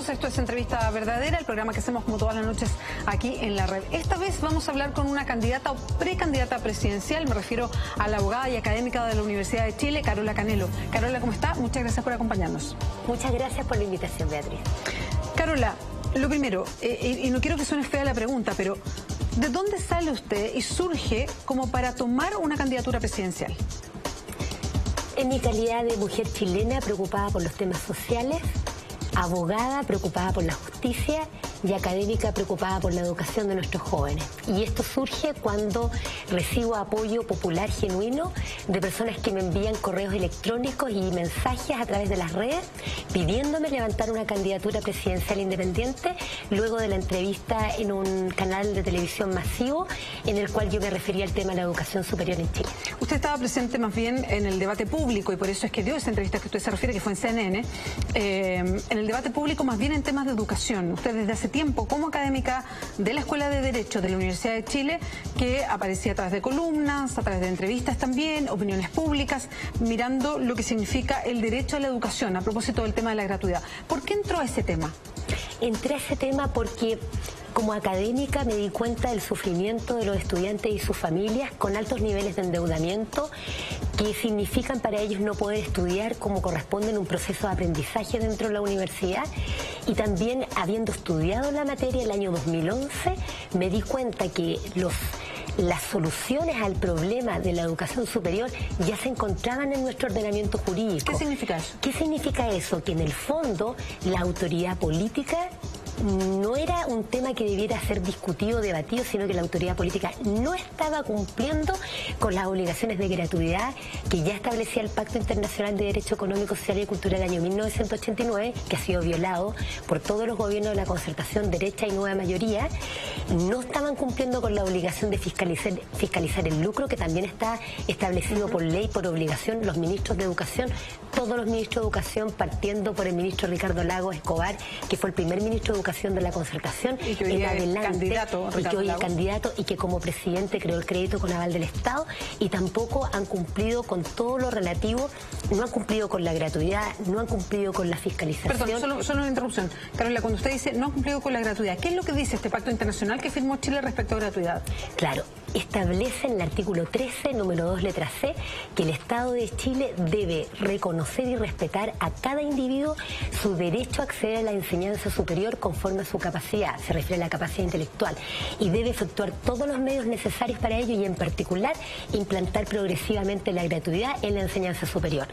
bienvenidos. Esto es Entrevista Verdadera, el programa que hacemos como todas las noches aquí en la red. Esta vez vamos a hablar con una candidata o precandidata presidencial. Me refiero a la abogada y académica de la Universidad de Chile, Carola Canelo. Carola, ¿cómo está? Muchas gracias por acompañarnos. Muchas gracias por la invitación, Beatriz. Carola, lo primero, y no quiero que suene fea la pregunta, pero ¿de dónde sale usted y surge como para tomar una candidatura presidencial? En mi calidad de mujer chilena preocupada por los temas sociales, abogada preocupada por la justicia y académica preocupada por la educación de nuestros jóvenes. Y esto surge cuando recibo apoyo popular genuino de personas que me envían correos electrónicos y mensajes a través de las redes pidiéndome levantar una candidatura presidencial independiente luego de la entrevista en un canal de televisión masivo en el cual yo me refería al tema de la educación superior en Chile. Usted estaba presente más bien en el debate público y por eso es que dio esa entrevista que usted se refiere, que fue en CNN, en el debate público más bien en temas de educación. Usted desde hace tiempo como académica de la Escuela de Derecho de la Universidad de Chile, que aparecía a través de columnas, a través de entrevistas también, opiniones públicas, mirando lo que significa el derecho a la educación a propósito del tema de la gratuidad. ¿Por qué entró a ese tema? Entré a ese tema porque como académica me di cuenta del sufrimiento de los estudiantes y sus familias con altos niveles de endeudamiento que significan para ellos no poder estudiar como corresponde en un proceso de aprendizaje dentro de la universidad. Y también, habiendo estudiado la materia el año 2011, me di cuenta que las soluciones al problema de la educación superior ya se encontraban en nuestro ordenamiento jurídico. ¿Qué significa eso? ¿Qué significa eso? Que en el fondo la autoridad política no era un tema que debiera ser discutido o debatido, sino que la autoridad política no estaba cumpliendo con las obligaciones de gratuidad que ya establecía el Pacto Internacional de Derecho Económico, Social y Cultural del año 1989, que ha sido violado por todos los gobiernos de la concertación derecha y nueva mayoría. No estaban cumpliendo con la obligación de fiscalizar el lucro, que también está establecido por ley, por obligación, los ministros de educación, todos los ministros de educación, partiendo por el ministro Ricardo Lagos Escobar, que fue el primer ministro de educación de la concertación, y que hoy es candidato, y que como presidente creó el crédito con aval del Estado, y tampoco han cumplido con todo lo relativo, no han cumplido con la gratuidad, no han cumplido con la fiscalización. Perdón, solo una interrupción. Carola, cuando usted dice no han cumplido con la gratuidad, ¿qué es lo que dice este pacto internacional que firmó Chile respecto a gratuidad? Claro, establece en el artículo 13, número 2, letra C, que el Estado de Chile debe reconocer y respetar a cada individuo su derecho a acceder a la enseñanza superior conforme a su capacidad, se refiere a la capacidad intelectual, y debe efectuar todos los medios necesarios para ello y en particular implantar progresivamente la gratuidad en la enseñanza superior.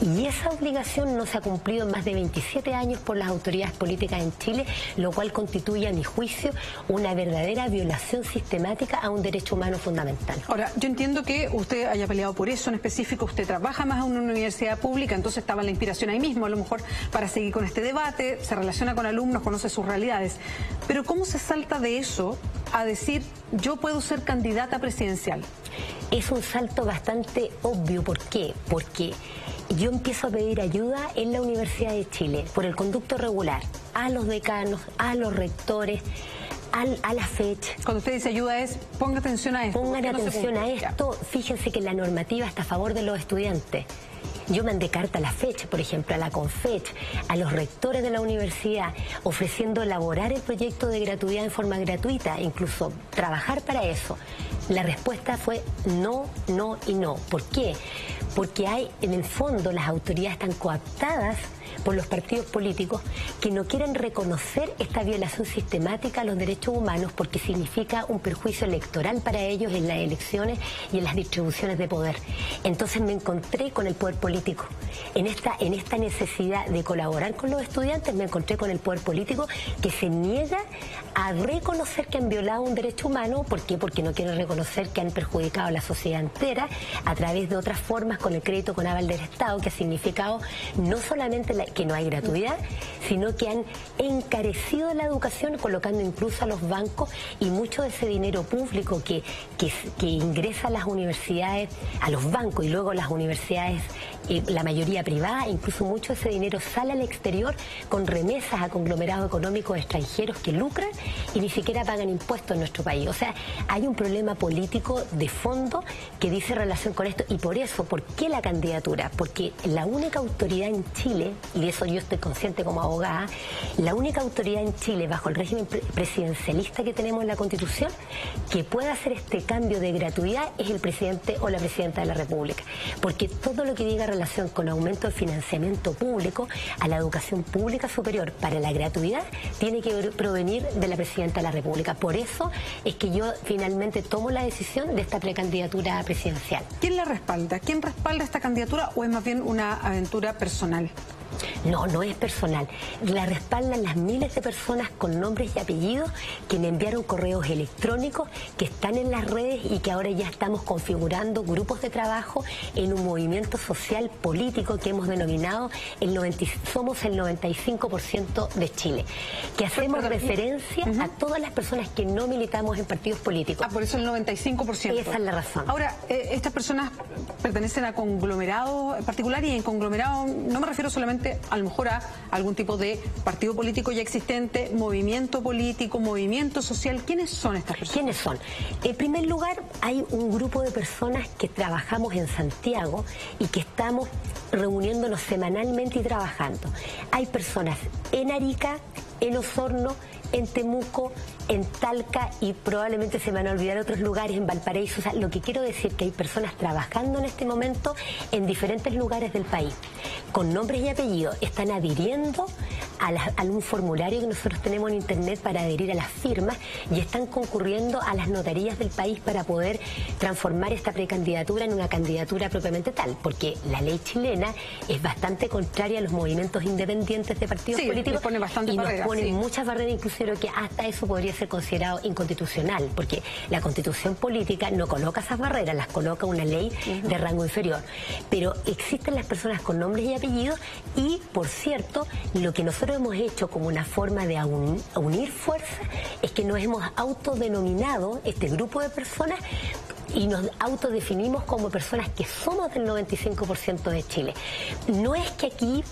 Y esa obligación no se ha cumplido en más de 27 años por las autoridades políticas en Chile, lo cual constituye, a mi juicio, una verdadera violación sistemática a un derecho humano fundamental. Ahora, yo entiendo que usted haya peleado por eso en específico, usted trabaja más en una universidad pública, entonces estaba la inspiración ahí mismo, a lo mejor para seguir con este debate, se relaciona con alumnos, conoce sus realidades, pero ¿cómo se salta de eso a decir yo puedo ser candidata presidencial? Es un salto bastante obvio. ¿Por qué? Porque yo empiezo a pedir ayuda en la Universidad de Chile por el conducto regular a los decanos, a los rectores, a la fecha. Cuando usted dice ayuda es, ponga atención a esto. Pongan atención a esto. Fíjense que la normativa está a favor de los estudiantes. Yo mandé carta a la fecha, por ejemplo, a la CONFECH, a los rectores de la universidad, ofreciendo elaborar el proyecto de gratuidad en forma gratuita, incluso trabajar para eso. La respuesta fue no, no y no. ¿Por qué? Porque en el fondo, las autoridades están cooptadas por los partidos políticos que no quieren reconocer esta violación sistemática a los derechos humanos porque significa un perjuicio electoral para ellos en las elecciones y en las distribuciones de poder. Entonces me encontré con el poder político. En esta necesidad de colaborar con los estudiantes me encontré con el poder político que se niega a reconocer que han violado un derecho humano. ¿Por qué? Porque no quieren reconocer que han perjudicado a la sociedad entera a través de otras formas con el crédito con aval del Estado, que ha significado no solamente que no hay gratuidad, sino que han encarecido la educación, colocando incluso a los bancos y mucho de ese dinero público que ingresa a las universidades, a los bancos y luego las universidades la mayoría privada, incluso mucho de ese dinero sale al exterior con remesas a conglomerados económicos extranjeros que lucran y ni siquiera pagan impuestos en nuestro país. O sea, hay un problema político de fondo que dice relación con esto, y por eso, ¿por qué la candidatura? Porque la única autoridad en Chile, y de eso yo estoy consciente como abogada, la única autoridad en Chile bajo el régimen presidencialista que tenemos en la Constitución que pueda hacer este cambio de gratuidad es el presidente o la presidenta de la República, porque todo lo que diga relación con aumento de financiamiento público a la educación pública superior para la gratuidad tiene que provenir de la presidenta de la República. Por eso es que yo finalmente tomo la decisión de esta precandidatura presidencial. ¿Quién la respalda? ¿Quién respalda esta candidatura o es más bien una aventura personal? No, no es personal. La respaldan las miles de personas con nombres y apellidos que me enviaron correos electrónicos, que están en las redes y que ahora ya estamos configurando grupos de trabajo en un movimiento social político que hemos denominado Somos el 95% de Chile, que hacemos referencia a todas las personas que no militamos en partidos políticos. Por eso el 95%. Esa es la razón. Ahora, estas personas pertenecen a conglomerados particulares, y en conglomerado no me refiero solamente a lo mejor a algún tipo de partido político ya existente, movimiento político, movimiento social. ¿Quiénes son estas personas? ¿Quiénes son? En primer lugar, hay un grupo de personas que trabajamos en Santiago y que estamos reuniéndonos semanalmente y trabajando. Hay personas en Arica, en Osorno, en Temuco, en Talca, y probablemente se me van a olvidar otros lugares, en Valparaíso. O sea, lo que quiero decir es que hay personas trabajando en este momento en diferentes lugares del país, con nombres y apellidos. Están adhiriendo a un formulario que nosotros tenemos en internet para adherir a las firmas, y están concurriendo a las notarías del país para poder transformar esta precandidatura en una candidatura propiamente tal, porque la ley chilena es bastante contraria a los movimientos independientes de partidos políticos, pone bastante barreras, nos pone muchas barreras, incluso creo que hasta eso podría ser considerado inconstitucional, porque la Constitución política no coloca esas barreras, las coloca una ley de rango inferior. Pero existen las personas con nombres y apellidos, y por cierto, lo que nosotros hemos hecho como una forma de unir fuerzas es que nos hemos autodenominado este grupo de personas y nos autodefinimos como personas que somos del 95% de Chile. No es que aquí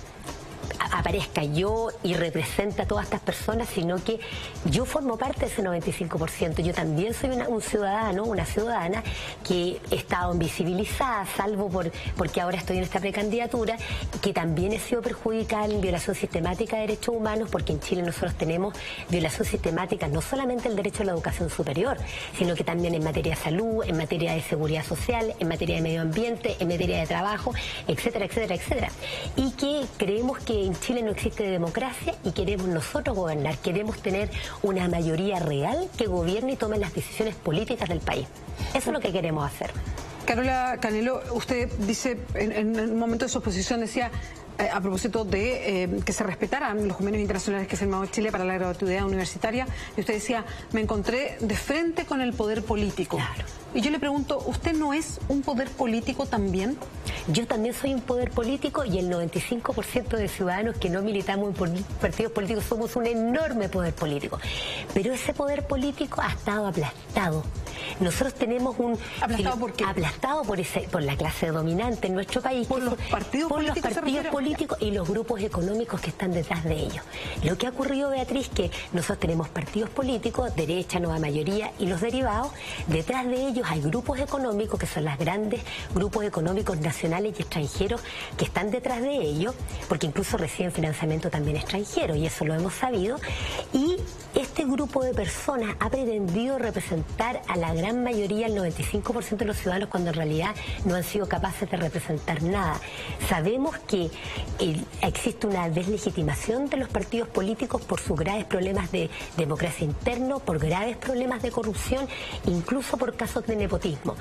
aparezca yo y represente a todas estas personas, sino que yo formo parte de ese 95%. Yo también soy un ciudadano, una ciudadana que he estado invisibilizada, salvo porque ahora estoy en esta precandidatura, que también he sido perjudicada en violación sistemática de derechos humanos, porque en Chile nosotros tenemos violación sistemática no solamente el derecho a la educación superior, sino que también en materia de salud, en materia de seguridad social, en materia de medio ambiente, en materia de trabajo, etcétera, etcétera, etcétera. Y que creemos que en Chile no existe democracia y queremos nosotros gobernar, queremos tener una mayoría real que gobierne y tome las decisiones políticas del país. Eso es lo que queremos hacer. Carola Canelo, usted dice, en un momento de su exposición decía, a propósito de que se respetaran los convenios internacionales que ha firmado Chile para la gratuidad universitaria, y usted decía, me encontré de frente con el poder político. Claro. Y yo le pregunto, ¿usted no es un poder político también? Yo también soy un poder político, y el 95% de ciudadanos que no militamos en partidos políticos somos un enorme poder político. Pero ese poder político ha estado aplastado. Nosotros tenemos un... ¿Aplastado por qué? Aplastado por la clase dominante en nuestro país. ¿Por los partidos políticos? Por los partidos políticos y los grupos económicos que están detrás de ellos. Lo que ha ocurrido, Beatriz, que nosotros tenemos partidos políticos, derecha, nueva mayoría, y los derivados. Detrás de ellos hay grupos económicos, que son los grandes grupos económicos nacionales y extranjeros que están detrás de ellos, porque incluso reciben financiamiento también extranjero, y eso lo hemos sabido. Y este grupo de personas ha pretendido representar a la gran mayoría, el 95% de los ciudadanos, cuando en realidad no han sido capaces de representar nada. Sabemos que existe una deslegitimación de los partidos políticos por sus graves problemas de democracia interno, por graves problemas de corrupción, incluso por casos de nepotismo.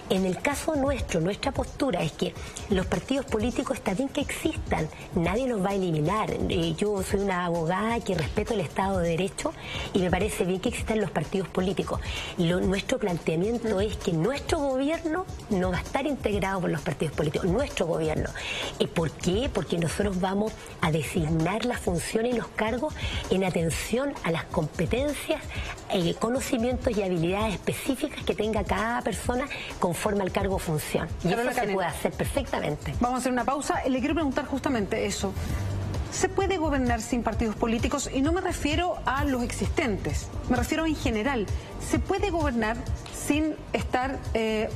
En el caso nuestro, nuestra postura es que los partidos políticos está bien que existan, nadie los va a eliminar. Yo soy una abogada que respeto el Estado de Derecho Y me parece bien que existan los partidos políticos. Nuestro planteamiento es que nuestro gobierno no va a estar integrado por los partidos políticos, nuestro gobierno. ¿Por qué? Porque nosotros vamos a designar las funciones y los cargos en atención a las competencias, conocimientos y habilidades específicas que tenga cada persona conforme al cargo o función. Y eso se puede hacer perfectamente. Vamos a hacer una pausa. Le quiero preguntar justamente eso. ¿Se puede gobernar sin partidos políticos? Y no me refiero a los existentes, me refiero en general. ¿Se puede gobernar sin estar que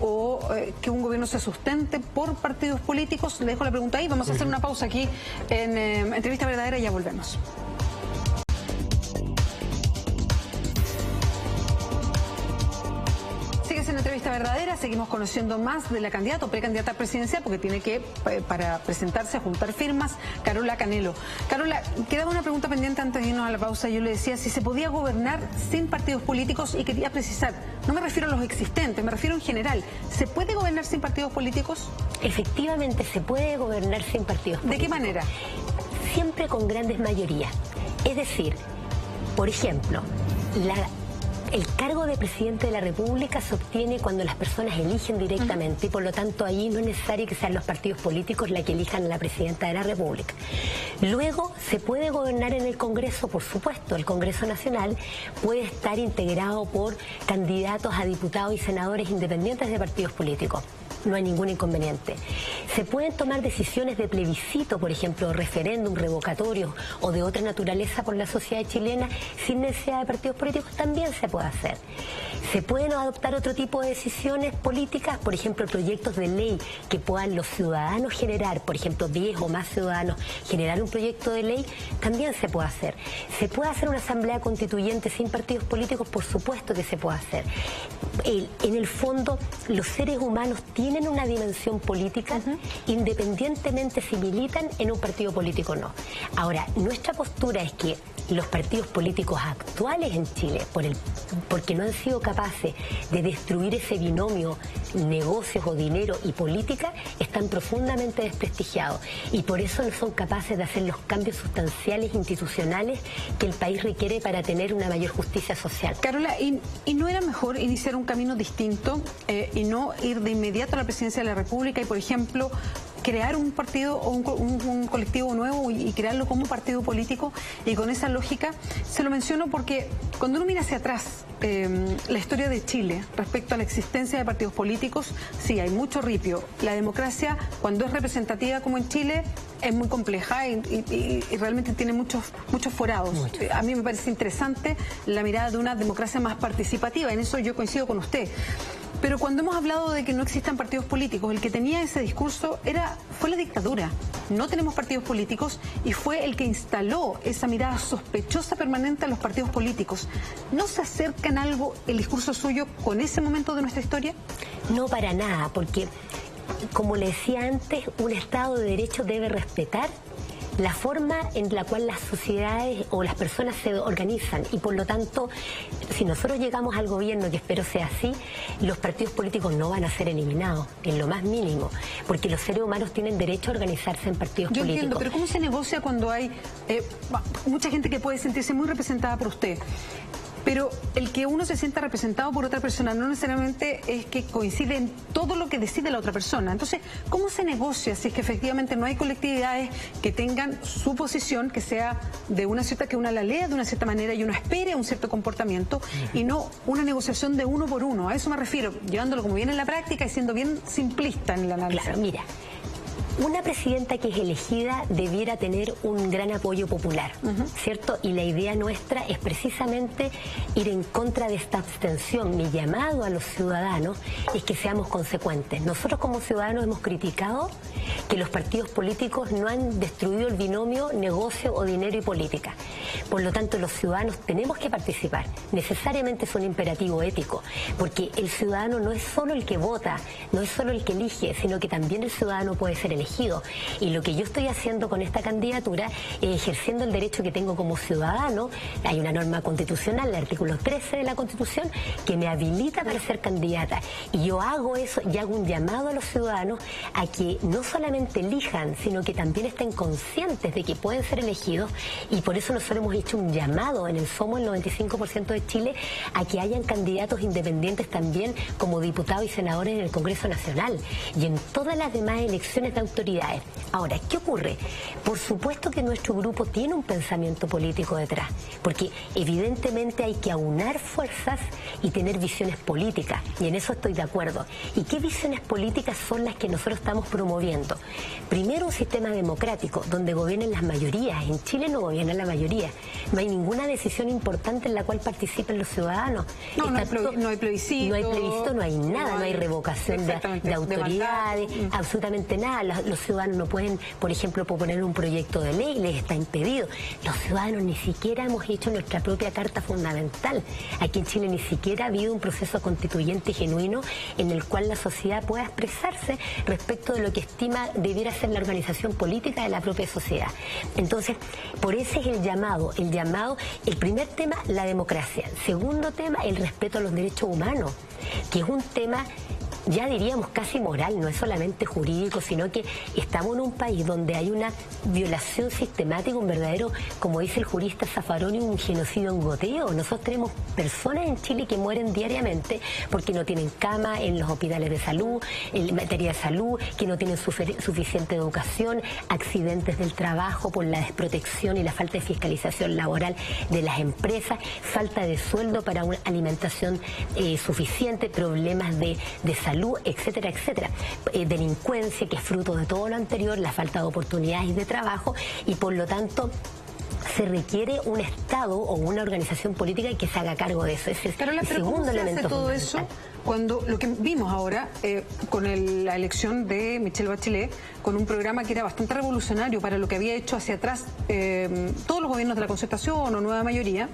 un gobierno se sustente por partidos políticos? Le dejo la pregunta ahí. Vamos a hacer una pausa aquí en Entrevista Verdadera y ya volvemos. En Entrevista Verdadera seguimos conociendo más de la candidata o precandidata presidencial, porque tiene que, para presentarse, juntar firmas, Carola Canelo. Carola, quedaba una pregunta pendiente antes de irnos a la pausa. Yo le decía si se podía gobernar sin partidos políticos, y quería precisar, no me refiero a los existentes, me refiero en general. ¿Se puede gobernar sin partidos políticos? Efectivamente, se puede gobernar sin partidos políticos. ¿De qué manera? Siempre con grandes mayorías. Es decir, por ejemplo, el cargo de presidente de la República se obtiene cuando las personas eligen directamente, y por lo tanto ahí no es necesario que sean los partidos políticos la que elijan a la presidenta de la República. Luego se puede gobernar en el Congreso, por supuesto. El Congreso Nacional puede estar integrado por candidatos a diputados y senadores independientes de partidos políticos. No hay ningún inconveniente. Se pueden tomar decisiones de plebiscito, por ejemplo, referéndum, revocatorios o de otra naturaleza por la sociedad chilena sin necesidad de partidos políticos, también se puede hacer. Se pueden adoptar otro tipo de decisiones políticas, por ejemplo, proyectos de ley que puedan los ciudadanos generar, por ejemplo, 10 o más ciudadanos generar un proyecto de ley, también se puede hacer. ¿Se puede hacer una asamblea constituyente sin partidos políticos? Por supuesto que se puede hacer. En el fondo, los seres humanos tienen una dimensión política, independientemente si militan en un partido político o no. Ahora, nuestra postura es que los partidos políticos actuales en Chile, porque no han sido capaces de destruir ese binomio negocios o dinero y política, están profundamente desprestigiados, y por eso no son capaces de hacer los cambios sustanciales institucionales que el país requiere para tener una mayor justicia social. Carola, ¿y no era mejor iniciar un camino distinto y no ir de inmediato a la presidencia de la República y, por ejemplo, crear un partido o un colectivo nuevo y crearlo como partido político? Y con esa lógica se lo menciono porque cuando uno mira hacia atrás la historia de Chile respecto a la existencia de partidos políticos, sí, hay mucho ripio. La democracia, cuando es representativa como en Chile, es muy compleja y realmente tiene muchos forados. A mí me parece interesante la mirada de una democracia más participativa, en eso yo coincido con usted. Pero cuando hemos hablado de que no existan partidos políticos, el que tenía ese discurso fue la dictadura. No tenemos partidos políticos y fue el que instaló esa mirada sospechosa permanente a los partidos políticos. ¿No se acerca en algo el discurso suyo con ese momento de nuestra historia? No, para nada, porque, como le decía antes, un Estado de Derecho debe respetar la forma en la cual las sociedades o las personas se organizan, y por lo tanto, si nosotros llegamos al gobierno, que espero sea así, los partidos políticos no van a ser eliminados en lo más mínimo, porque los seres humanos tienen derecho a organizarse en partidos políticos. Yo entiendo, pero ¿cómo se negocia cuando hay mucha gente que puede sentirse muy representada por usted? Pero el que uno se sienta representado por otra persona no necesariamente es que coincide en todo lo que decide la otra persona. Entonces, ¿cómo se negocia si es que efectivamente no hay colectividades que tengan su posición, que sea de una cierta, que una la lea de una cierta manera y uno espere un cierto comportamiento, y no una negociación de uno por uno? A eso me refiero, llevándolo como viene en la práctica y siendo bien simplista en el análisis. Claro, mira, una presidenta que es elegida debiera tener un gran apoyo popular, ¿cierto? Y la idea nuestra es precisamente ir en contra de esta abstención. Mi llamado a los ciudadanos es que seamos consecuentes. Nosotros como ciudadanos hemos criticado que los partidos políticos no han destruido el binomio negocio o dinero y política. Por lo tanto, los ciudadanos tenemos que participar. Necesariamente es un imperativo ético, porque el ciudadano no es solo el que vota, no es solo el que elige, sino que también el ciudadano puede ser elegido. elegidos. Y lo que yo estoy haciendo con esta candidatura es ejerciendo el derecho que tengo como ciudadano. Hay una norma constitucional, el artículo 13 de la Constitución, que me habilita para ser candidata. Y yo hago eso y hago un llamado a los ciudadanos a que no solamente elijan, sino que también estén conscientes de que pueden ser elegidos, y por eso nosotros hemos hecho un llamado en el Somos el 95% de Chile a que hayan candidatos independientes también como diputados y senadores en el Congreso Nacional y en todas las demás elecciones de autoridades. Ahora, ¿qué ocurre? Por supuesto que nuestro grupo tiene un pensamiento político detrás, porque evidentemente hay que aunar fuerzas y tener visiones políticas, y en eso estoy de acuerdo. ¿Y qué visiones políticas son las que nosotros estamos promoviendo? Primero, un sistema democrático donde gobiernen las mayorías. En Chile no gobierna la mayoría, no hay ninguna decisión importante en la cual participen los ciudadanos. No hay plebiscito. No hay plebiscito, no hay nada, no hay revocación de autoridades, absolutamente nada. Los ciudadanos no pueden, por ejemplo, proponer un proyecto de ley, les está impedido. Los ciudadanos ni siquiera hemos hecho nuestra propia Carta Fundamental. Aquí en Chile ni siquiera ha habido un proceso constituyente genuino en el cual la sociedad pueda expresarse respecto de lo que estima debiera ser la organización política de la propia sociedad. Entonces, por ese es el llamado, el primer tema, la democracia. Segundo tema, el respeto a los derechos humanos, que es un tema, ya diríamos, casi moral, no es solamente jurídico, sino que estamos en un país donde hay una violación sistemática, un verdadero, como dice el jurista Zaffaroni, un genocidio en goteo. Nosotros tenemos personas en Chile que mueren diariamente porque no tienen cama en los hospitales de salud, en materia de salud, que no tienen suficiente educación, accidentes del trabajo por la desprotección y la falta de fiscalización laboral de las empresas, falta de sueldo para una alimentación suficiente, problemas de salud, etcétera, etcétera. Delincuencia, que es fruto de todo lo anterior, la falta de oportunidades de trabajo, y por lo tanto se requiere un Estado o una organización política que se haga cargo de eso. Ese es el segundo elemento fundamental. Todo eso cuando lo que vimos ahora con la elección de Michelle Bachelet, con un programa que era bastante revolucionario para lo que había hecho hacia atrás todos los gobiernos de la Concertación o Nueva Mayoría,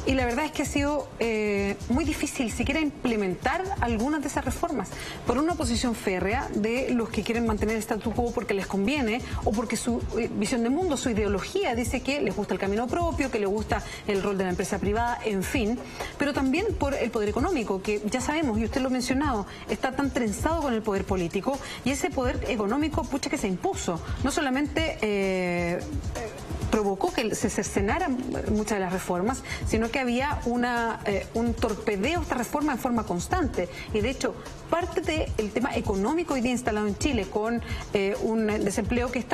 y la verdad es que ha sido muy difícil siquiera implementar algunas de esas reformas por una oposición férrea de los que quieren mantener el statu quo porque les conviene o porque su visión de mundo, su ideología dice que les gusta el camino propio, que les gusta el rol de la empresa privada, en fin, pero también por el poder económico, que ya sabemos, y usted lo ha mencionado, está tan trenzado con el poder político, y ese poder económico, pucha, que se impuso. No solamente provocó que se cercenaran muchas de las reformas, sino que había un torpedeo a esta reforma en forma constante. Y de hecho, parte del tema económico hoy día instalado en Chile, con un desempleo que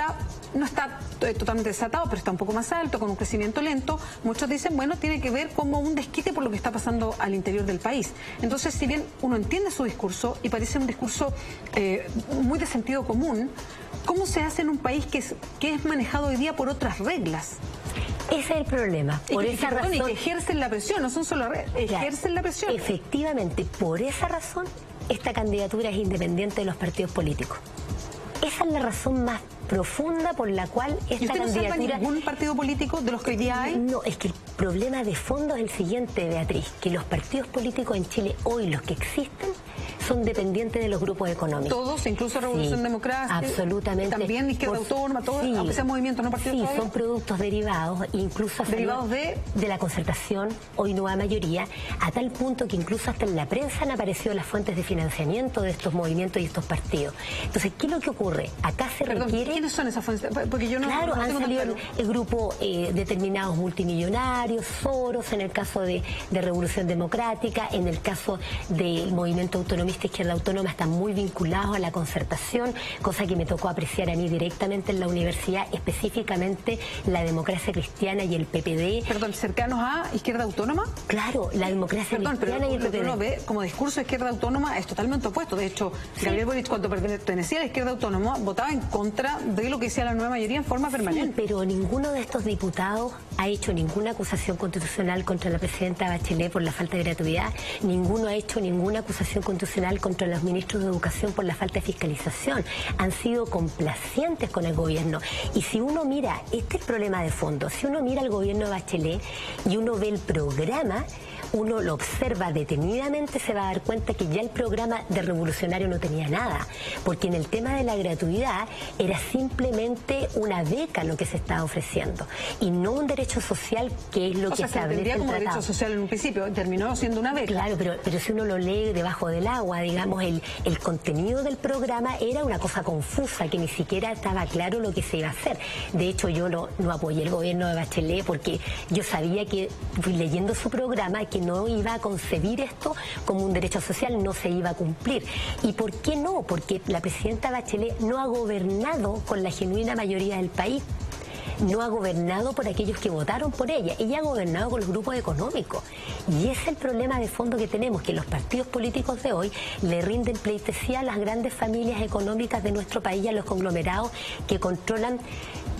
no está totalmente desatado, pero está un poco más alto, con un crecimiento lento, muchos dicen, bueno, tiene que ver como un desquite por lo que está pasando al interior del país. Entonces, si bien uno entiende su discurso y parece un discurso muy de sentido común, ¿cómo se hace en un país que es manejado hoy día por otras reglas? Ese es el problema. Por esa razón, y que ejercen la presión, no son solo reglas, ejercen la presión. Efectivamente, por esa razón, esta candidatura es independiente de los partidos políticos. Esa es la razón más profunda por la cual esta candidatura... ¿Y usted no salva ningún partido político de los que hoy día hay? No, es que el problema de fondo es el siguiente, Beatriz, que los partidos políticos en Chile hoy, los que existen, son dependientes de los grupos económicos. Todos, incluso Revolución Democrática. Absolutamente. También Izquierda Autónoma, todos, sí, aunque sean movimientos, no partidos. Sí, son productos derivados, incluso derivados de la Concertación, hoy Nueva Mayoría, a tal punto que incluso hasta en la prensa han aparecido las fuentes de financiamiento de estos movimientos y estos partidos. Entonces, ¿qué es lo que ocurre? Acá se requiere... ¿Quiénes son esas fuentes? Porque yo no... Claro, no han salido el grupo determinados multimillonarios, Soros, en el caso de Revolución Democrática, en el caso del movimiento autonomista Izquierda Autónoma, están muy vinculados a la Concertación, cosa que me tocó apreciar a mí directamente en la universidad, específicamente la Democracia Cristiana y el PPD. Perdón, ¿cercanos a Izquierda Autónoma? Claro, la Democracia Cristiana y el PPD. Pero uno ve como discurso de Izquierda Autónoma es totalmente opuesto. De hecho, sí, Gabriel Boric, cuando pertenecía a la Izquierda Autónoma, votaba en contra de lo que decía la Nueva Mayoría en forma permanente. Sí, pero ninguno de estos diputados ha hecho ninguna acusación constitucional contra la presidenta Bachelet por la falta de gratuidad, ninguno ha hecho ninguna acusación constitucional contra los ministros de Educación por la falta de fiscalización. Han sido complacientes con el gobierno. Y si uno mira, este es el problema de fondo, si uno mira al gobierno de Bachelet y uno ve el programa, uno lo observa detenidamente, se va a dar cuenta que ya el programa de revolucionario no tenía nada, porque en el tema de la gratuidad era simplemente una beca lo que se estaba ofreciendo y no un derecho social, que es lo que establece el tratado. O sea, se entendía como derecho social en un principio, terminó siendo una beca. Claro, pero si uno lo lee debajo del agua, digamos, el contenido del programa era una cosa confusa, que ni siquiera estaba claro lo que se iba a hacer. De hecho, yo no apoyé el gobierno de Bachelet porque yo sabía que, leyendo su programa, que no iba a concebir esto como un derecho social, no se iba a cumplir. ¿Y por qué no? Porque la presidenta Bachelet no ha gobernado con la genuina mayoría del país. No ha gobernado por aquellos que votaron por ella. Ella ha gobernado con los grupos económicos. Y ese es el problema de fondo que tenemos, que los partidos políticos de hoy le rinden pleitesía a las grandes familias económicas de nuestro país, a los conglomerados que controlan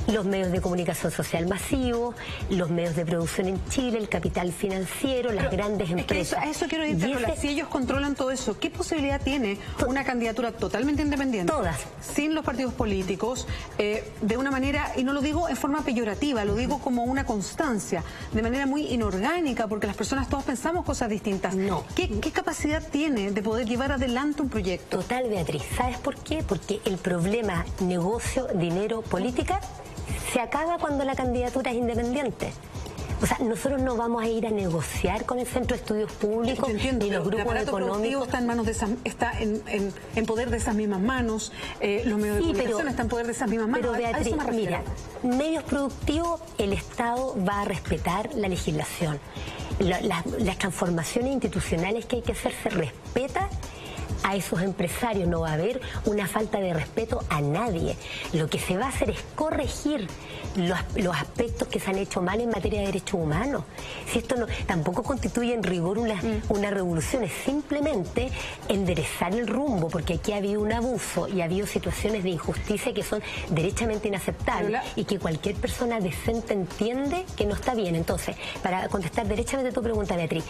los medios de comunicación social masivos, los medios de producción en Chile, el capital financiero, las grandes empresas. A eso quiero ir, si ellos controlan todo eso, ¿qué posibilidad tiene una candidatura totalmente independiente? Todas. Sin los partidos políticos, de una manera, y no lo digo en forma peyorativa, lo digo como una constancia, de manera muy inorgánica, porque las personas todos pensamos cosas distintas. No. ¿Qué capacidad tiene de poder llevar adelante un proyecto? Total, Beatriz. ¿Sabes por qué? Porque el problema negocio, dinero, política se acaba cuando la candidatura es independiente. O sea, nosotros no vamos a ir a negociar con el Centro de Estudios Públicos ni los grupos económicos. Está en manos está en poder de esas mismas manos, los medios de comunicación están en poder de esas mismas manos. Pero Beatriz, mira, medios productivos, el Estado va a respetar la legislación. Las transformaciones institucionales que hay que hacer se respeta a esos empresarios, no va a haber una falta de respeto a nadie. Lo que se va a hacer es corregir los aspectos que se han hecho mal en materia de derechos humanos. Si esto tampoco constituye en rigor una revolución, es simplemente enderezar el rumbo, porque aquí ha habido un abuso y ha habido situaciones de injusticia que son derechamente inaceptables y que cualquier persona decente entiende que no está bien. Entonces, para contestar derechamente tu pregunta, Beatriz,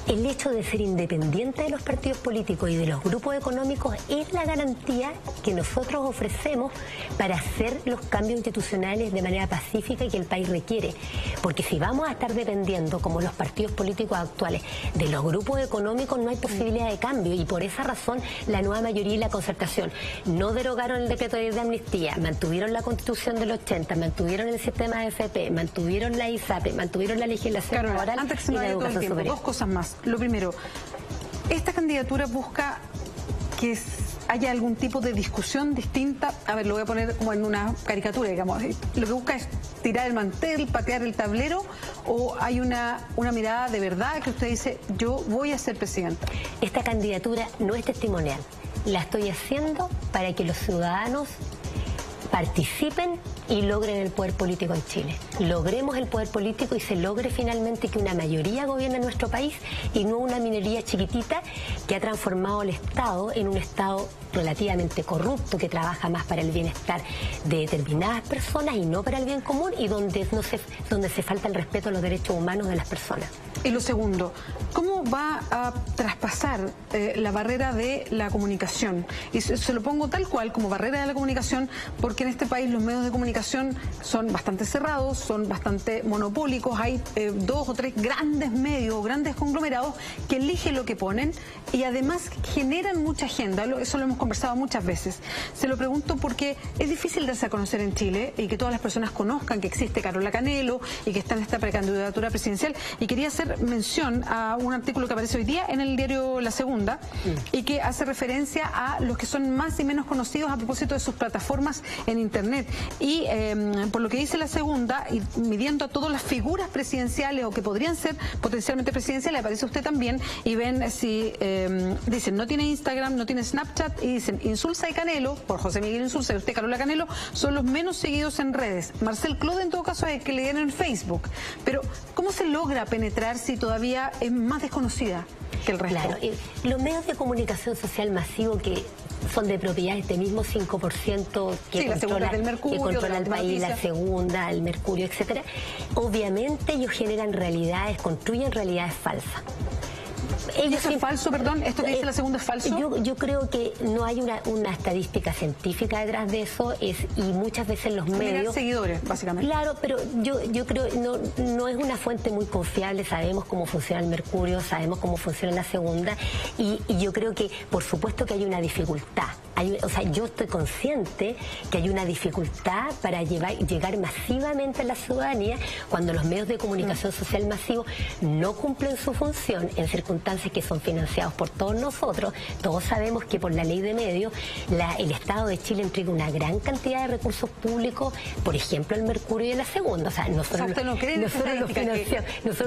el hecho de ser independiente de los partidos políticos y de los grupos económicos es la garantía que nosotros ofrecemos para hacer los cambios institucionales de manera pacífica y que el país requiere. Porque si vamos a estar dependiendo, como los partidos políticos actuales, de los grupos económicos, no hay posibilidad de cambio, y por esa razón la nueva mayoría y la concertación no derogaron el decreto de amnistía, mantuvieron la Constitución del 80, mantuvieron el sistema de FP, mantuvieron la ISAPRE, mantuvieron la legislación laboral y la educación superior. Dos cosas más. Lo primero, esta candidatura busca que haya algún tipo de discusión distinta. A ver, lo voy a poner como en una caricatura, digamos. Lo que busca es tirar el mantel, patear el tablero, o hay una mirada de verdad que usted dice, yo voy a ser presidenta. Esta candidatura no es testimonial. La estoy haciendo para que los ciudadanos participen y logren el poder político en Chile. Logremos el poder político y se logre finalmente que una mayoría gobierne nuestro país y no una minoría chiquitita que ha transformado el Estado en un Estado relativamente corrupto, que trabaja más para el bienestar de determinadas personas y no para el bien común, y donde se falta el respeto a los derechos humanos de las personas. Y lo segundo, ¿cómo va a traspasar la barrera de la comunicación? Y se lo pongo tal cual, como barrera de la comunicación, porque en este país los medios de comunicación son bastante cerrados, son bastante monopólicos, hay 2 o 3 grandes medios, grandes conglomerados que eligen lo que ponen y además generan mucha agenda. Eso lo hemos conversado muchas veces. Se lo pregunto porque es difícil darse a conocer en Chile y que todas las personas conozcan que existe Carola Canelo y que está en esta precandidatura presidencial, y quería hacer mención a un artículo que aparece hoy día en el diario La Segunda y que hace referencia a los que son más y menos conocidos a propósito de sus plataformas en internet. Y por lo que dice La Segunda, y midiendo a todas las figuras presidenciales o que podrían ser potencialmente presidenciales, aparece usted también y ven si dicen no tiene Instagram, no tiene Snapchat, y dicen Insulza y Canelo, por José Miguel Insulza y usted Carola Canelo, son los menos seguidos en redes. Marcel Claude en todo caso es el que le dieron en Facebook. Pero ¿cómo se logra penetrar si todavía es más desconocida que el resto? Claro, los medios de comunicación social masivo que son de propiedad de este mismo 5% que controla el país, La Segunda, el Mercurio, etcétera, obviamente ellos generan realidades, construyen realidades falsas. ¿Y eso es falso, perdón? ¿Esto que dice la segunda es falso? Yo creo que no hay una estadística científica detrás de eso, y muchas veces los medios... seguidores, básicamente. Claro, pero yo creo no es una fuente muy confiable. Sabemos cómo funciona el mercurio, sabemos cómo funciona la segunda, y yo creo que, por supuesto que hay una dificultad. O sea, yo estoy consciente que hay una dificultad para llegar masivamente a la ciudadanía cuando los medios de comunicación social masivos no cumplen su función en circunstancias que son financiados por todos nosotros. Todos sabemos que por la ley de medios el Estado de Chile entrega una gran cantidad de recursos públicos, por ejemplo, al mercurio y a la segunda. O sea, nosotros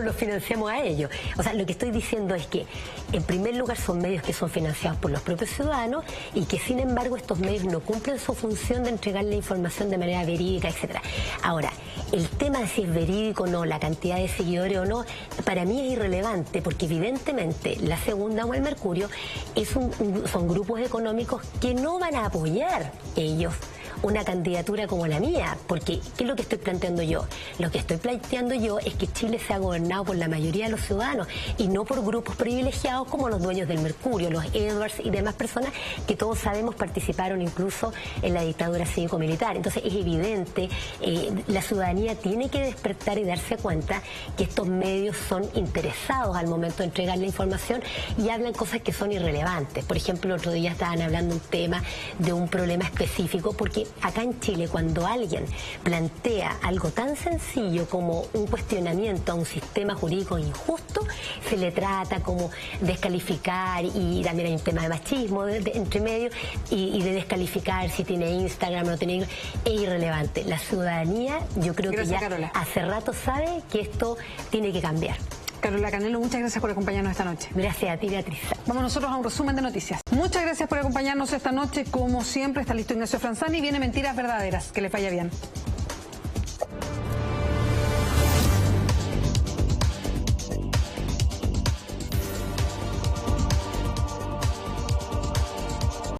los financiamos a ellos. O sea, lo que estoy diciendo es que, en primer lugar, son medios que son financiados por los propios ciudadanos y que, sin embargo, estos medios no cumplen su función de entregar la información de manera verídica, etcétera. Ahora, el tema de si es verídico o no, la cantidad de seguidores o no, para mí es irrelevante, porque evidentemente la segunda o el mercurio son grupos económicos que no van a apoyar ellos una candidatura como la mía, porque ¿qué es lo que estoy planteando yo? Lo que estoy planteando yo es que Chile sea gobernado por la mayoría de los ciudadanos y no por grupos privilegiados como los dueños del mercurio, los Edwards y demás personas que todos sabemos participaron incluso en la dictadura cívico-militar. Entonces es evidente, la ciudadanía tiene que despertar y darse cuenta que estos medios son interesados al momento de entregar la información y hablan cosas que son irrelevantes. Por ejemplo, el otro día estaban hablando un tema de un problema específico, porque acá en Chile, cuando alguien plantea algo tan sencillo como un cuestionamiento a un sistema jurídico injusto, se le trata como descalificar, y también hay un tema de machismo entre medio, y de descalificar si tiene Instagram o no tiene Instagram. Es irrelevante. La ciudadanía, yo creo que ya Carola hace rato sabe que esto tiene que cambiar. Carola Canelo, muchas gracias por acompañarnos esta noche. Gracias a ti, Beatriz. Vamos nosotros a un resumen de noticias. Muchas gracias por acompañarnos esta noche. Como siempre, está listo Ignacio Franzani y viene Mentiras Verdaderas. Que les vaya bien.